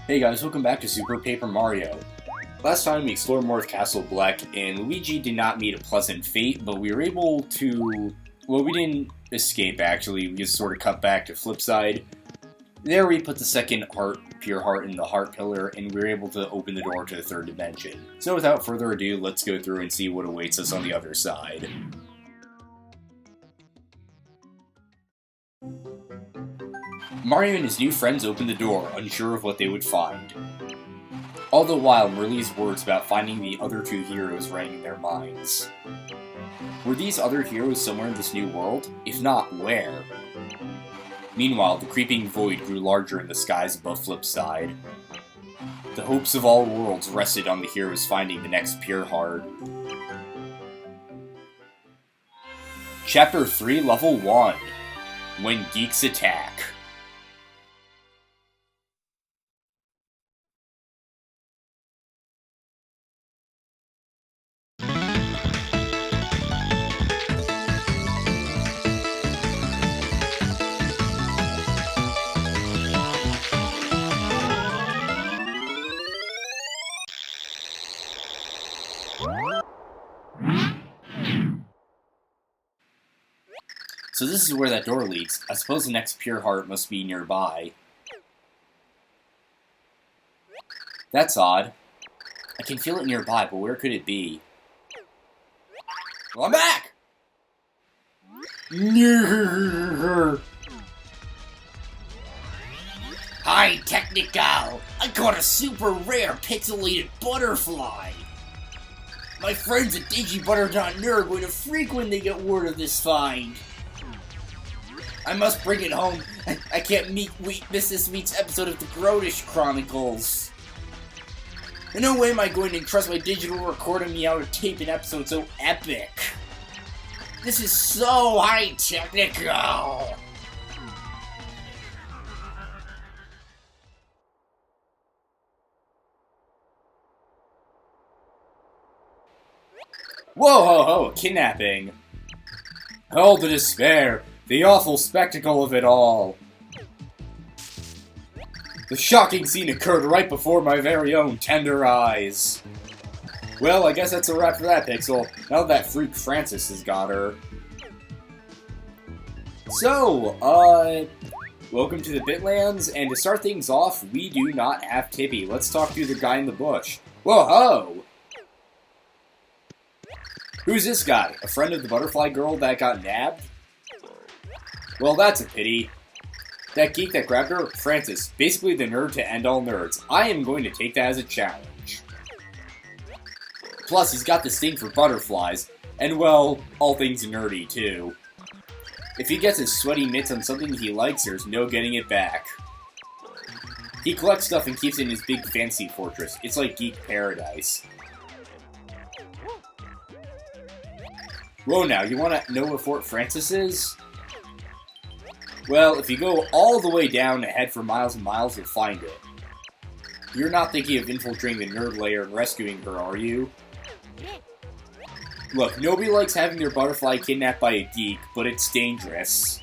Hey guys, welcome back to Super Paper Mario. Last time we explored more of Castle Black, and Luigi did not meet a pleasant fate, but we were able to... Well, we didn't escape actually, we just sort of cut back to Flipside. There we put the second heart, pure heart, in the heart pillar, and we were able to open the door to the third dimension. So without further ado, let's go through and see what awaits us on the other side. Mario and his new friends opened the door, unsure of what they would find. All the while, Merle's words about finding the other two heroes rang in their minds. Were these other heroes somewhere in this new world? If not, where? Meanwhile, the creeping void grew larger in the skies above Flipside. The hopes of all worlds rested on the heroes finding the next pure heart. Chapter 3, Level 1. When Geeks Attack. So this is where that door leads. I suppose the next pure heart must be nearby. That's odd. I can feel it nearby, but where could it be? Well, I'm back! Hi, Technical! I caught a super rare pixelated butterfly! My friends at DigiButter.nerd are going to freak when they get word of this find. I must bring it home. I can't miss this week's episode of the Grodish Chronicles. In no way am I going to entrust my digital recording me out to tape an episode so epic. This is so high technical. Whoa ho ho, kidnapping. Oh, the despair. The awful spectacle of it all! The shocking scene occurred right before my very own tender eyes. Well, I guess that's a wrap for that pixel, now that freak Francis has got her. So, welcome to the Bitlands, and to start things off, we do not have Tippi. Let's talk to the guy in the bush. Whoa-ho! Who's this guy? A friend of the butterfly girl that got nabbed? Well, that's a pity. That geek that grabbed her, Francis, basically the nerd to end all nerds. I am going to take that as a challenge. Plus, he's got this thing for butterflies, and well, all things nerdy, too. If he gets his sweaty mitts on something he likes, there's no getting it back. He collects stuff and keeps it in his big fancy fortress. It's like Geek Paradise. Whoa now, you wanna know where Fort Francis is? Well, if you go all the way down and head for miles and miles, you'll find it. You're not thinking of infiltrating the nerd lair and rescuing her, are you? Look, nobody likes having their butterfly kidnapped by a geek, but it's dangerous.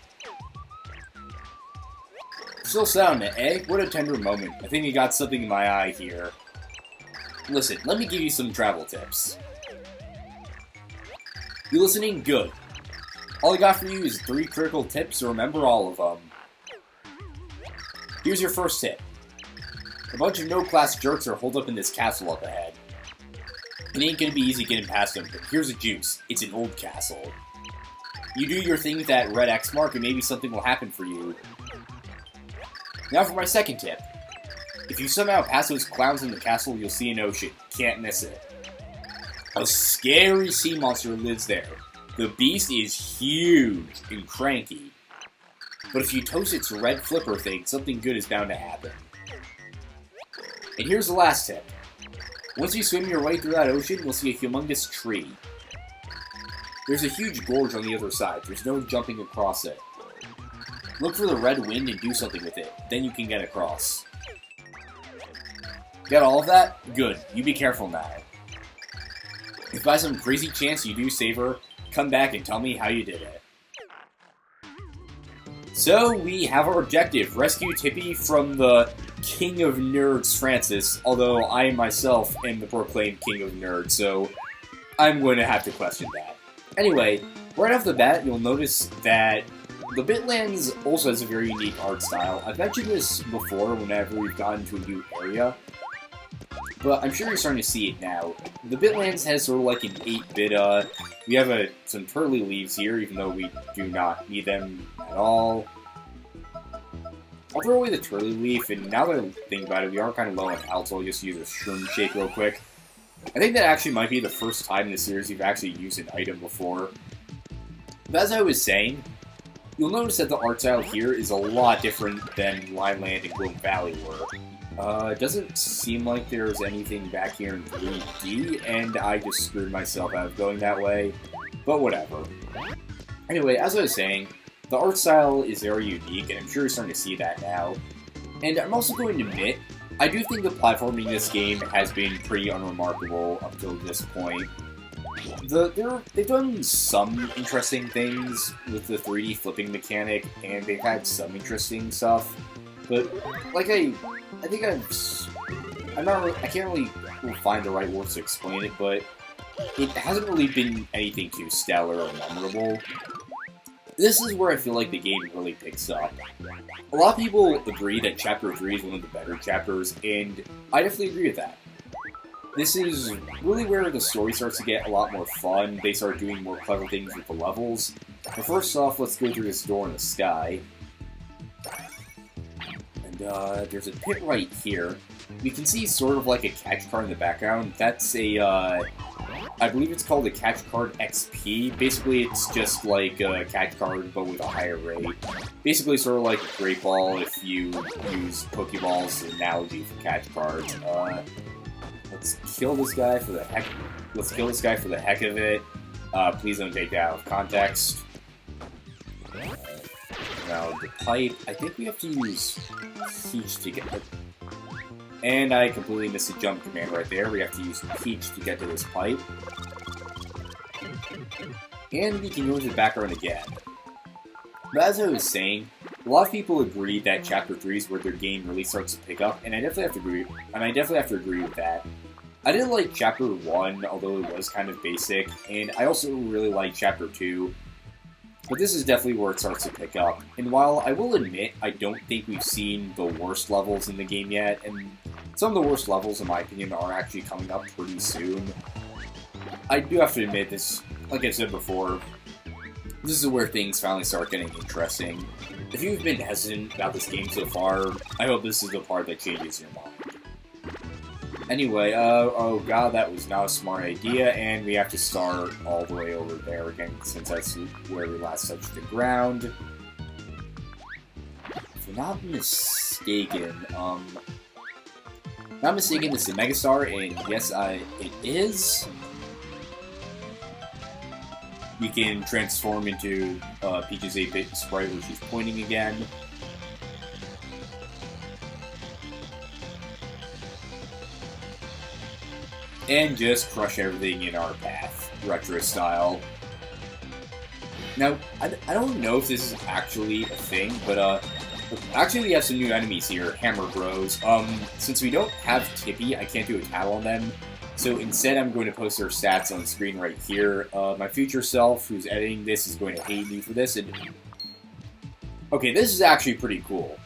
Still sound it, eh? What a tender moment. I think I got something in my eye here. Listen, let me give you some travel tips. You listening? Good. All I got for you is 3 critical tips, so remember all of them. Here's your first tip. A bunch of no-class jerks are holed up in this castle up ahead. It ain't gonna be easy getting past them, but here's a juice. It's an old castle. You do your thing with that red X mark and maybe something will happen for you. Now for my second tip. If you somehow pass those clowns in the castle, you'll see an ocean. Can't miss it. A scary sea monster lives there. The beast is huge and cranky. But if you toast its red flipper thing, something good is bound to happen. And here's the last tip. Once you swim your way through that ocean, you'll see a humongous tree. There's a huge gorge on the other side. There's no jumping across it. Look for the red wind and do something with it. Then you can get across. Got all of that? Good. You be careful now. If by some crazy chance you do save her, come back and tell me how you did it. So, we have our objective. Rescue Tippi from the King of Nerds Francis, although I myself am the proclaimed King of Nerds, so I'm going to have to question that. Anyway, right off the bat, you'll notice that the Bitlands also has a very unique art style. I've mentioned this before whenever we've gotten to a new area, but I'm sure you're starting to see it now. The Bitlands has sort of like an 8-bit, we have some turtley leaves here, even though we do not need them at all. I'll throw away the turtley leaf, and now that I think about it, we are kind of low on health, so I'll just use a shroom shake real quick. I think that actually might be the first time in the series we've actually used an item before. But as I was saying, you'll notice that the art style here is a lot different than Lineland and Gloom Valley were. It doesn't seem like there's anything back here in 3D, and I just screwed myself out of going that way, but whatever. Anyway, as I was saying, the art style is very unique, and I'm sure you're starting to see that now. And I'm also going to admit, I do think the platforming in this game has been pretty unremarkable up till this point. They've done some interesting things with the 3D flipping mechanic, and they've had some interesting stuff, but like I can't really find the right words to explain it, but it hasn't really been anything too stellar or memorable. This is where I feel like the game really picks up. A lot of people agree that Chapter 3 is one of the better chapters, and I definitely agree with that. This is really where the story starts to get a lot more fun. They start doing more clever things with the levels. But first off, let's go through this door in the sky. And there's a pit right here. We can see sort of like a catch card in the background. That's a, I believe it's called a catch card XP. Basically, it's just like a catch card, but with a higher rate. Basically, sort of like a Great Ball if you use Pokeballs as an analogy for catch cards. Let's kill this guy for the heck. Let's kill this guy for the heck of it. Please don't take that out of context. Now the pipe. I think we have to use Peach to get it. And I completely missed a jump command right there. We have to use Peach to get to this pipe. And we can go into the background again. But as I was saying, a lot of people agree that Chapter 3 is where their game really starts to pick up, and I definitely have to agree with that. I didn't like Chapter 1, although it was kind of basic, and I also really like Chapter 2. But this is definitely where it starts to pick up. And while I will admit, I don't think we've seen the worst levels in the game yet, and some of the worst levels, in my opinion, are actually coming up pretty soon, I do have to admit this, like I said before, this is where things finally start getting interesting. If you've been hesitant about this game so far, I hope this is the part that changes your mind. Anyway, oh god, that was not a smart idea, and we have to start all the way over there again, since that's where we last touched the ground. If I'm not mistaken, this is a Megastar, and yes, it is. We can transform into Peach's 8-bit sprite where she's pointing again. And just crush everything in our path, retro style. Now, I don't know if this is actually a thing, but actually we have some new enemies here, Hammer Bros. Since we don't have Tippi, I can't do a tattle on them. So instead, I'm going to post their stats on the screen right here. My future self, who's editing this, is going to hate me for this. And okay, this is actually pretty cool.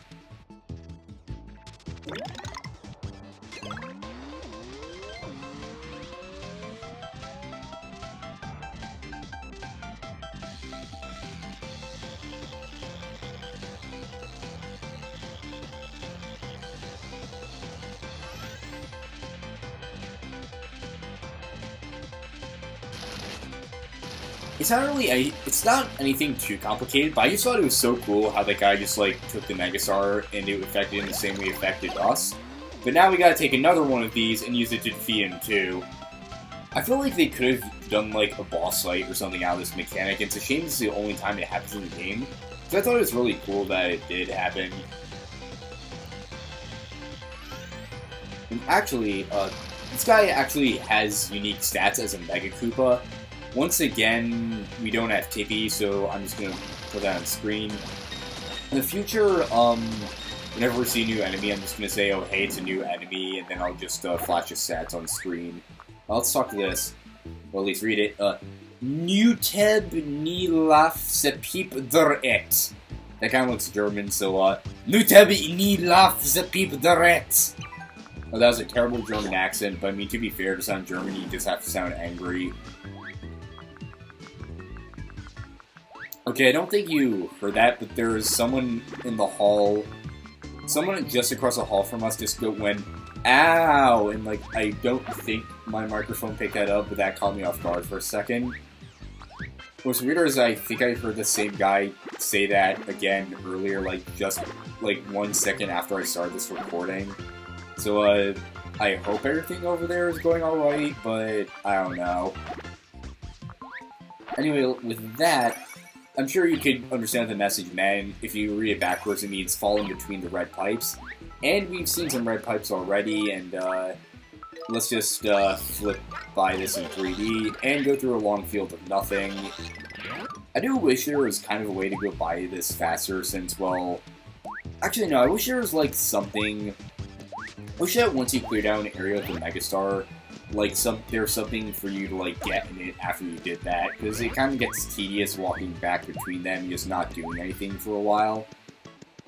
It's not anything too complicated, but I just thought it was so cool how that guy just, like, took the Megastar and it affected him the same way it affected us. But now we gotta take another one of these and use it to defeat him, too. I feel like they could have done, like, a boss fight or something out of this mechanic. It's a shame this is the only time it happens in the game. So I thought it was really cool that it did happen. And actually, this guy actually has unique stats as a Mega Koopa. Once again, we don't have Tippi, so I'm just going to put that on screen. In the future, whenever we see a new enemy, I'm just gonna say, oh, hey, it's a new enemy, and then I'll just flash his stats on screen. Let's talk to this. Well, at least read it. Nuteb nilaf sepip deret. That kind of looks German, so, Nuteb nilaf sepip deret. Oh, that was a terrible German accent, but I mean, to be fair, to sound German, you just have to sound angry. Okay, I don't think you heard that, but there is someone in the hall, someone just across the hall from us just went, ow, and like, I don't think my microphone picked that up, but that caught me off guard for a second. What's weirder is I think I heard the same guy say that again earlier, like, just, like, 1 second after I started this recording. So, I hope everything over there is going alright, but I don't know. Anyway, with that, I'm sure you could understand the message, man. If you read it backwards, it means fall in between the red pipes. And we've seen some red pipes already, and let's just flip by this in 3D and go through a long field of nothing. I do wish there was kind of a way to go by this faster since, well... Actually, no, I wish there was, like, something... I wish that once you clear down an area of the Megastar, like, there's something for you to, like, get in it after you did that, because it kind of gets tedious walking back between them, just not doing anything for a while.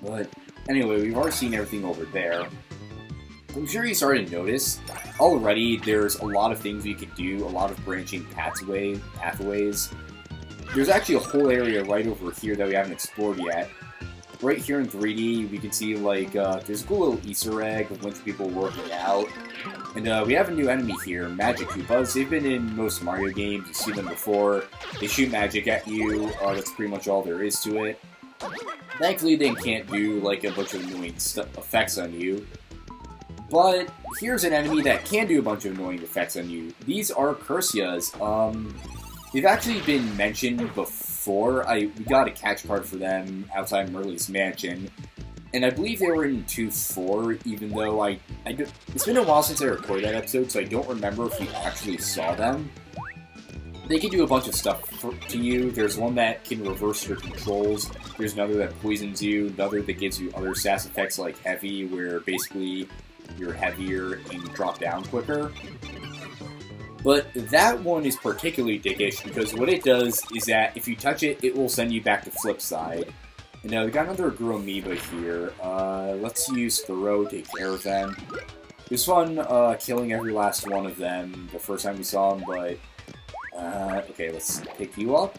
But, anyway, we've already seen everything over there. I'm sure you started to notice, already there's a lot of things you can do, a lot of branching pathways. There's actually a whole area right over here that we haven't explored yet. Right here in 3D, we can see, like, there's a cool little Easter egg of a bunch of people working out. And we have a new enemy here, Magic Koopas. They've been in most Mario games, you've seen them before. They shoot magic at you, that's pretty much all there is to it. Thankfully, they can't do, like, a bunch of annoying effects on you. But here's an enemy that can do a bunch of annoying effects on you. These are Cursias. They've actually been mentioned before. We got a catch card for them outside Merly's mansion. And I believe they were in 2-4, even though it's been a while since I recorded that episode, so I don't remember if we actually saw them. They can do a bunch of stuff to you. There's one that can reverse your controls. There's another that poisons you. Another that gives you other sass effects like Heavy, where basically you're heavier and you drop down quicker. But that one is particularly dickish because what it does is that if you touch it, it will send you back to flip side. And now we got another Guru Amoeba here. Let's use Thoreau to take care of them. It was fun killing every last one of them the first time we saw them, but... okay, let's pick you up.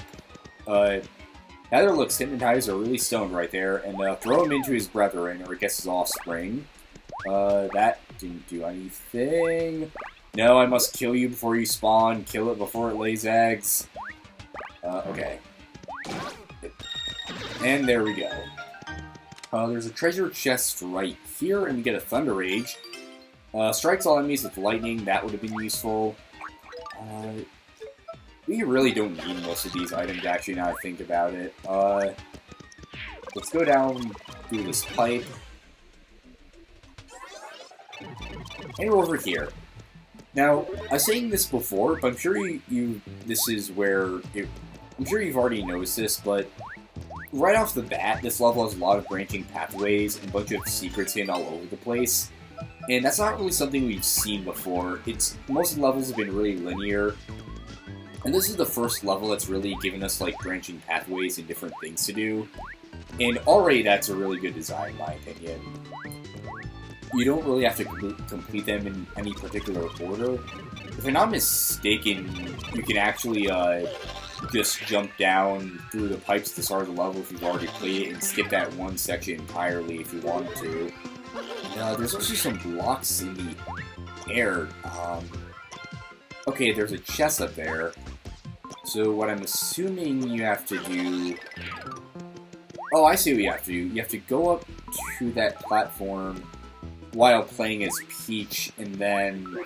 Neither looks hypnotized or really stoned right there, and throw him into his brethren, or I guess his offspring. That didn't do anything. No, I must kill you before you spawn. Kill it before it lays eggs. Okay. And there we go. There's a treasure chest right here, and we get a Thunder Rage. Strikes all enemies with lightning. That would have been useful. We really don't need most of these items, actually, now I think about it. Let's go down through this pipe. And we're over here. Now, I was saying this before, but I'm sure this is where I'm sure you've already noticed this, but right off the bat, this level has a lot of branching pathways and a bunch of secrets hidden all over the place. And that's not really something we've seen before. Most of the levels have been really linear. And this is the first level that's really given us, like, branching pathways and different things to do. And already that's a really good design, in my opinion. You don't really have to complete them in any particular order. If I'm not mistaken, you can actually just jump down through the pipes at the start of the level if you've already played it and skip that one section entirely if you wanted to. There's also some blocks in the air. Okay, there's a chest up there. So what I'm assuming you have to do... Oh, I see what you have to do. You have to go up to that platform while playing as Peach and then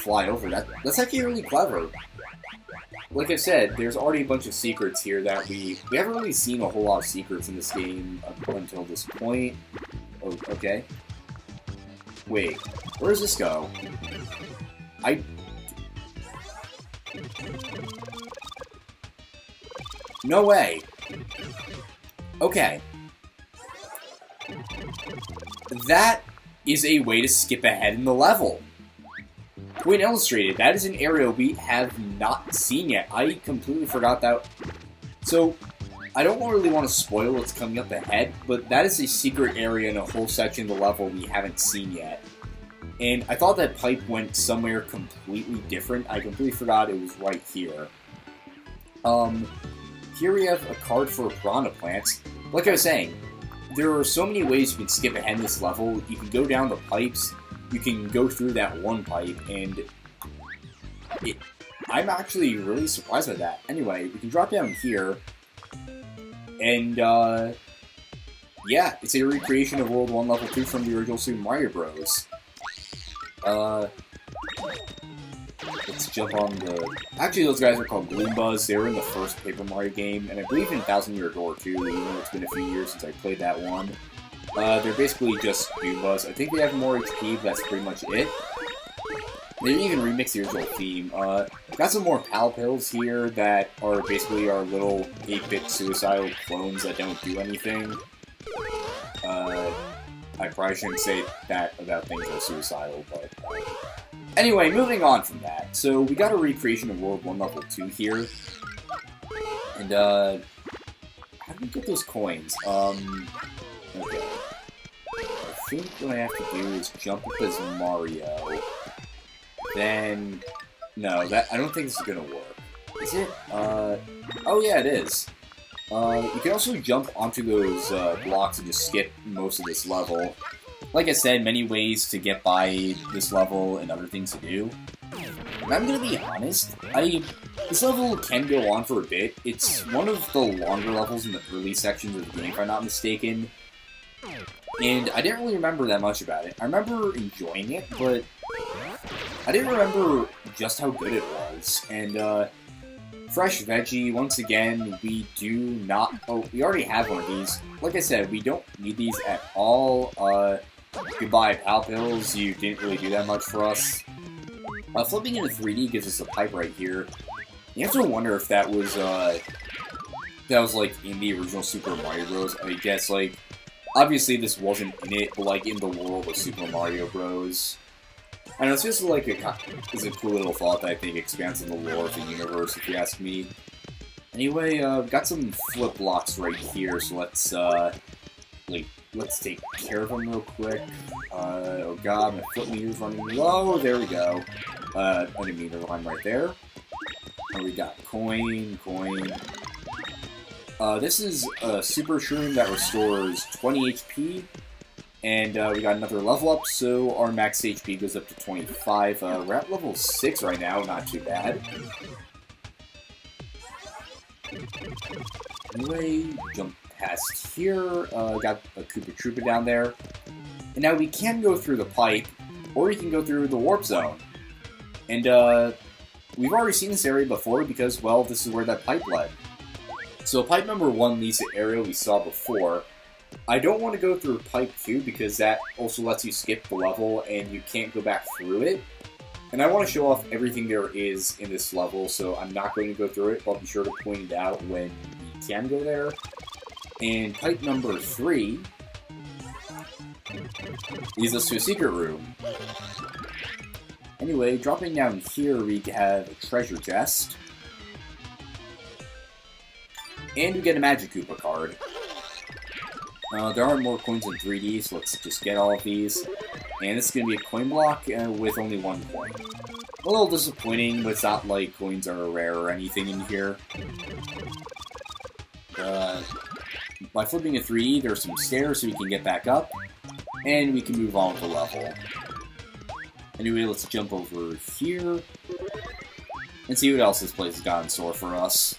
fly over. That's actually really clever. Like I said, there's already a bunch of secrets here that we haven't really seen a whole lot of secrets in this game up until this point. Oh, okay. Wait, where does this go? No way. Okay. that is a way to skip ahead in the level. Point illustrated, that is an area we have not seen yet. I completely forgot that. So, I don't really want to spoil what's coming up ahead, but that is a secret area in a whole section of the level we haven't seen yet. And I thought that pipe went somewhere completely different. I completely forgot it was right here. Here we have a card for piranha plants. Like I was saying, there are so many ways you can skip ahead in this level. You can go down the pipes, you can go through that one pipe, and I'm actually really surprised by that. Anyway, we can drop down here, and yeah, it's a recreation of World 1 Level 2 from the original Super Mario Bros. Let's jump on the... Actually, those guys are called Goombas. They were in the first Paper Mario game, and I believe in 1000 Year Door too, even though it's been a few years since I played that one. They're basically just Goombas. I think they have more HP, but that's pretty much it. They didn't even remix the original theme. Got some more Pal Pills here that are basically our little 8-bit suicidal clones that don't do anything. I probably shouldn't say that about things that are suicidal, but... Anyway, moving on from that. So, we got a recreation of World 1 Level 2 here. And, how do we get those coins? Okay. I think what I have to do is jump up as Mario. Then... No, that I don't think this is gonna work. Is it? Oh yeah, it is. You can also jump onto those blocks and just skip most of this level. Like I said, many ways to get by this level and other things to do. And I'm gonna be honest, this level can go on for a bit. It's one of the longer levels in the early sections of the game, if I'm not mistaken. And I didn't really remember that much about it. I remember enjoying it, but I didn't remember just how good it was. And, Fresh Veggie, once again, we do not... Oh, we already have one of these. Like I said, we don't need these at all. Goodbye, Pal Pills. You didn't really do that much for us. Flipping into 3D gives us a pipe right here. You have to wonder if that was, like, in the original Super Mario Bros. I guess, like, obviously this wasn't in it, but, like, in the world of Super Mario Bros. I know, it's just like it's a cool little thought that I think expands on the lore of the universe, if you ask me. Anyway, got some flip blocks right here, so let's take care of them real quick. Oh god, my flip meter's running low, there we go. Enemy meter line right there. And we got coin. This is a super shroom that restores 20 HP. And we got another level up, so our max HP goes up to 25. We're at level 6 right now, not too bad. Anyway, jump past here. Got a Koopa Troopa down there. And now we can go through the pipe, or you can go through the warp zone. And we've already seen this area before because, well, this is where that pipe led. So pipe number 1 leads to the area we saw before. I don't want to go through pipe 2 because that also lets you skip the level and you can't go back through it. And I want to show off everything there is in this level, so I'm not going to go through it, but I'll be sure to point it out when we can go there. And pipe number 3 leads us to a secret room. Anyway, dropping down here we have a treasure chest. And we get a Magic Koopa card. There aren't more coins in 3D, so let's just get all of these. And this is going to be a coin block with only 1 coin. A little disappointing, but it's not like coins are rare or anything in here. By flipping to 3D, there's some stairs so we can get back up. And we can move on with the level. Anyway, let's jump over here. And see what else this place has got in store for us.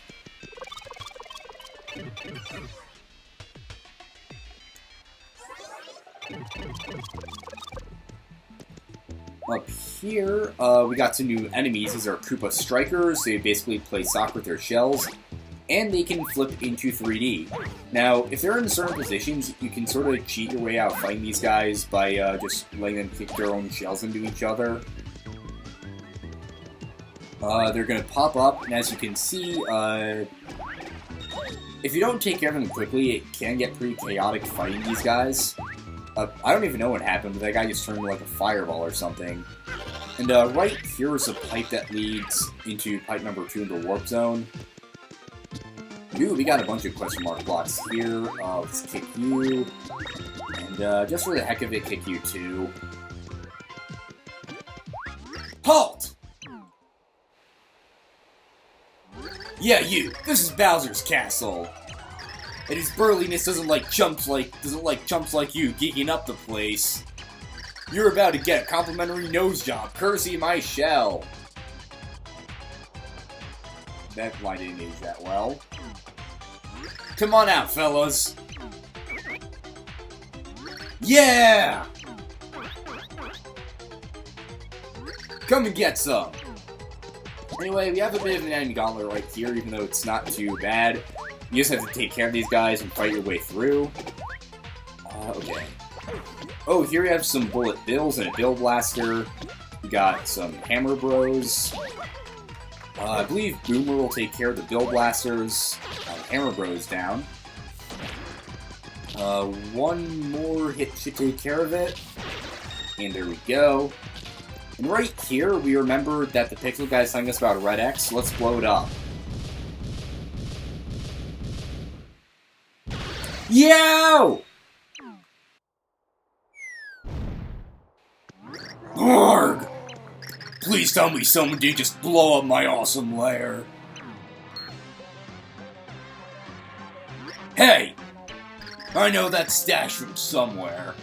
Up here, we got some new enemies. These are Koopa Strikers. They basically play soccer with their shells, and they can flip into 3D. Now, if they're in certain positions, you can sort of cheat your way out fighting these guys by just letting them kick their own shells into each other. They're going to pop up, and as you can see, if you don't take care of them quickly, it can get pretty chaotic fighting these guys. I don't even know what happened, but that guy just turned into like a fireball or something. And right here is a pipe that leads into pipe number 2 in the warp zone. Ooh, we got a bunch of question mark blocks here. Let's kick you. And just for the heck of it, kick you too. Halt! Yeah, you. This is Bowser's castle. And his burliness doesn't like chumps like you geeking up the place. You're about to get a complimentary nose job, courtesy of my shell. That line didn't age that well. Come on out, fellas. Yeah! Come and get some. Anyway, we have a bit of an enemy gauntlet right here, even though it's not too bad. You just have to take care of these guys and fight your way through. Okay. Oh, here we have some bullet bills and a bill blaster. We got some hammer bros. I believe Boomer will take care of the bill blasters. Hammer bros down. One more hit should take care of it. And there we go. And right here, we remembered that the Pixel guy is telling us about Red X, so let's blow it up. Yo! Arg! Please tell me someone did just blow up my awesome lair. Hey! I know that stash from somewhere.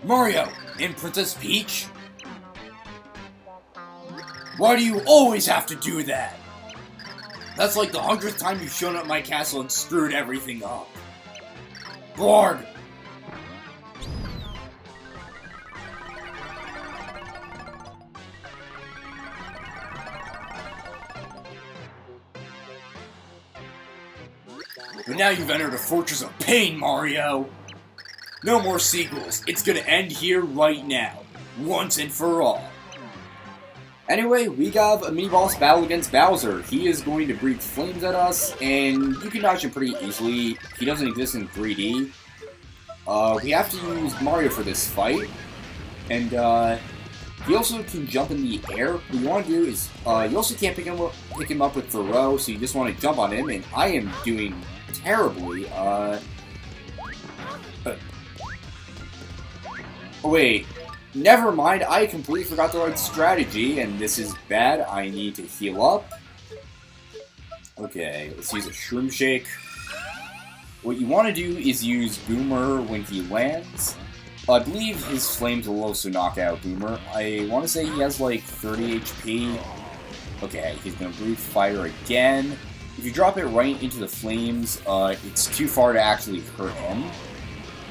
Mario and Princess Peach? Why do you always have to do that? That's like the 100th time you've shown up at my castle and screwed everything up. Borg! But now you've entered a fortress of pain, Mario! No more sequels. It's gonna end here right now. Once and for all. Anyway, we got a mini-boss battle against Bowser. He is going to breathe flames at us, and you can dodge him pretty easily. He doesn't exist in 3D. We have to use Mario for this fight. And, he also can jump in the air. What you want to do is, you also can't pick him up with Thoreau, so you just want to jump on him, and I am doing terribly. Oh, wait. Never mind, I completely forgot the right strategy, and this is bad. I need to heal up. Okay, let's use a Shroom Shake. What you want to do is use Boomer when he lands. I believe his flames will also knock out Boomer. I want to say he has like 30 HP. Okay, he's going to breathe fire again. If you drop it right into the flames, it's too far to actually hurt him.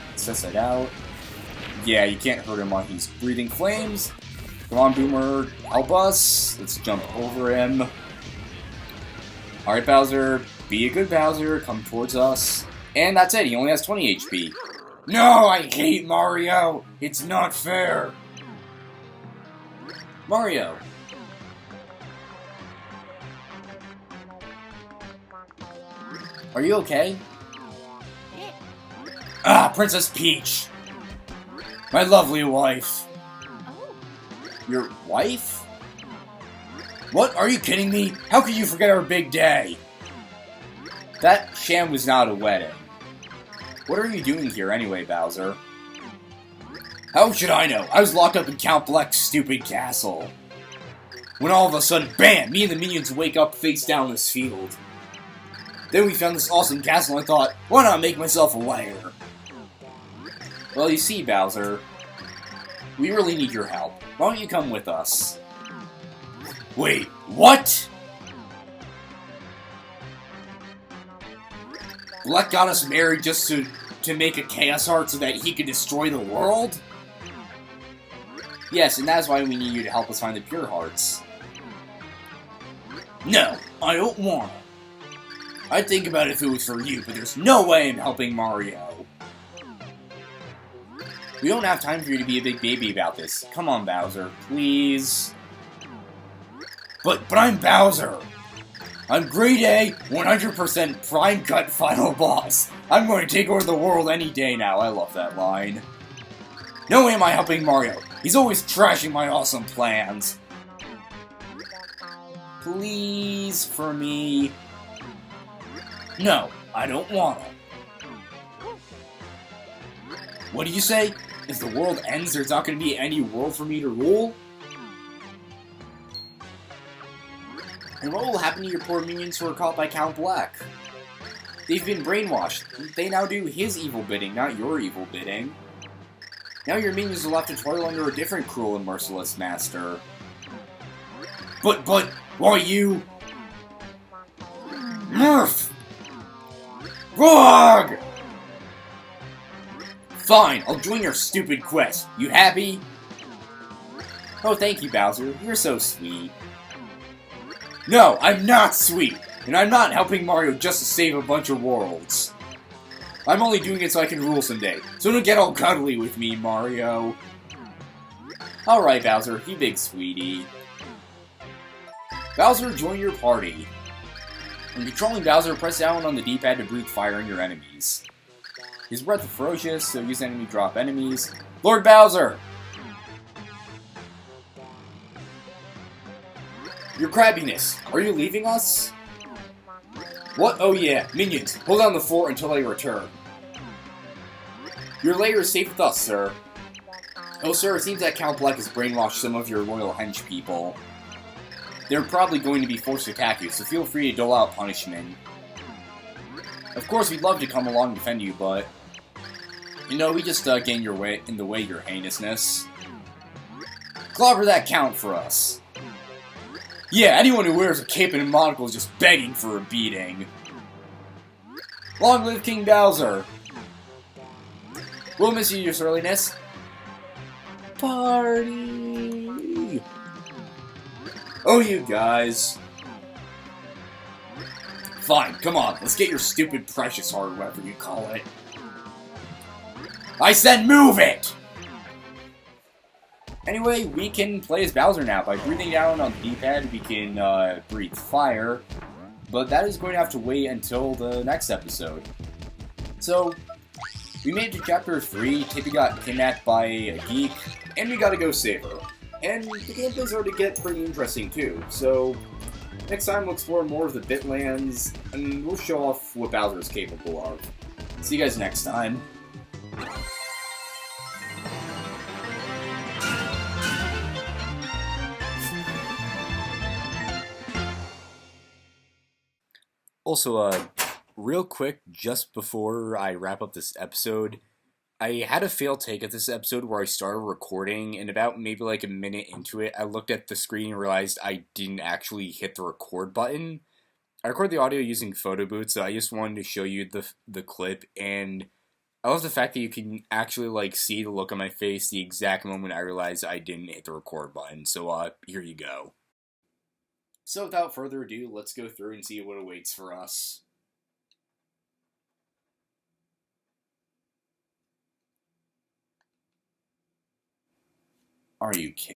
Let's test that out. Yeah, you can't hurt him while he's breathing flames. Come on, Boomer, help us. Let's jump over him. Alright, Bowser, be a good Bowser, come towards us. And that's it, he only has 20 HP. No, I hate Mario! It's not fair! Mario. Are you okay? Ah, Princess Peach! My lovely wife. Your wife? What? Are you kidding me? How could you forget our big day? That sham was not a wedding. What are you doing here anyway, Bowser? How should I know? I was locked up in Count Bleck's stupid castle. When all of a sudden, bam! Me and the minions wake up face down in this field. Then we found this awesome castle and I thought, why not make myself a lair? Well, you see, Bowser, we really need your help. Why don't you come with us? Wait, what? Bleck got us married just to make a Chaos Heart so that he could destroy the world? Yes, and that's why we need you to help us find the Pure Hearts. No, I don't want it. I'd think about it if it was for you, but there's no way I'm helping Mario. We don't have time for you to be a big baby about this. Come on, Bowser, please. But I'm Bowser. I'm grade A, 100% prime cut final boss. I'm going to take over the world any day now. I love that line. No way am I helping Mario. He's always trashing my awesome plans. Please, for me. No, I don't wanna. What do you say? If the world ends, there's not going to be any world for me to rule? And what will happen to your poor minions who are caught by Count Black? They've been brainwashed. They now do his evil bidding, not your evil bidding. Now your minions will have to toil under a different cruel and merciless master. But, why you... Murph! Rog! Fine, I'll join your stupid quest. You happy? Oh, thank you, Bowser. You're so sweet. No, I'm not sweet, and I'm not helping Mario just to save a bunch of worlds. I'm only doing it so I can rule someday, so don't get all cuddly with me, Mario. Alright, Bowser, you big sweetie. Bowser, join your party. When controlling Bowser, press down on the D-pad to breathe fire on your enemies. His breath is ferocious, so use enemy drop enemies. Lord Bowser! Your crabbiness, are you leaving us? What? Oh yeah, minions, hold down the fort until I return. Your lair is safe with us, sir. Oh sir, it seems that Count Black has brainwashed some of your loyal hench people. They're probably going to be forced to attack you, so feel free to dole out punishment. Of course, we'd love to come along and defend you, but... You know, we just get in the way, your heinousness. Clobber that Count for us. Yeah, anyone who wears a cape and a monocle is just begging for a beating. Long live King Bowser! We'll miss you, your surliness. Party! Oh, you guys. Fine, come on, let's get your stupid precious heart, whatever you call it. I said move it! Anyway, we can play as Bowser now. By breathing down on the D-pad, we can breathe fire. But that is going to have to wait until the next episode. So, we made it to Chapter 3, Tippi got kidnapped by a geek, and we gotta go save her. And the gameplay's starting to get pretty interesting too, so next time we'll explore more of the Bitlands, and we'll show off what Bowser is capable of. See you guys next time. Also, real quick, just before I wrap up this episode, I had a failed take at this episode where I started recording, and about maybe like a minute into it, I looked at the screen and realized I didn't actually hit the record button. I recorded the audio using Photo Booth, so I just wanted to show you the clip, and I love the fact that you can actually like see the look on my face the exact moment I realized I didn't hit the record button, so here you go. So without further ado, let's go through and see what awaits for us. Are you kidding?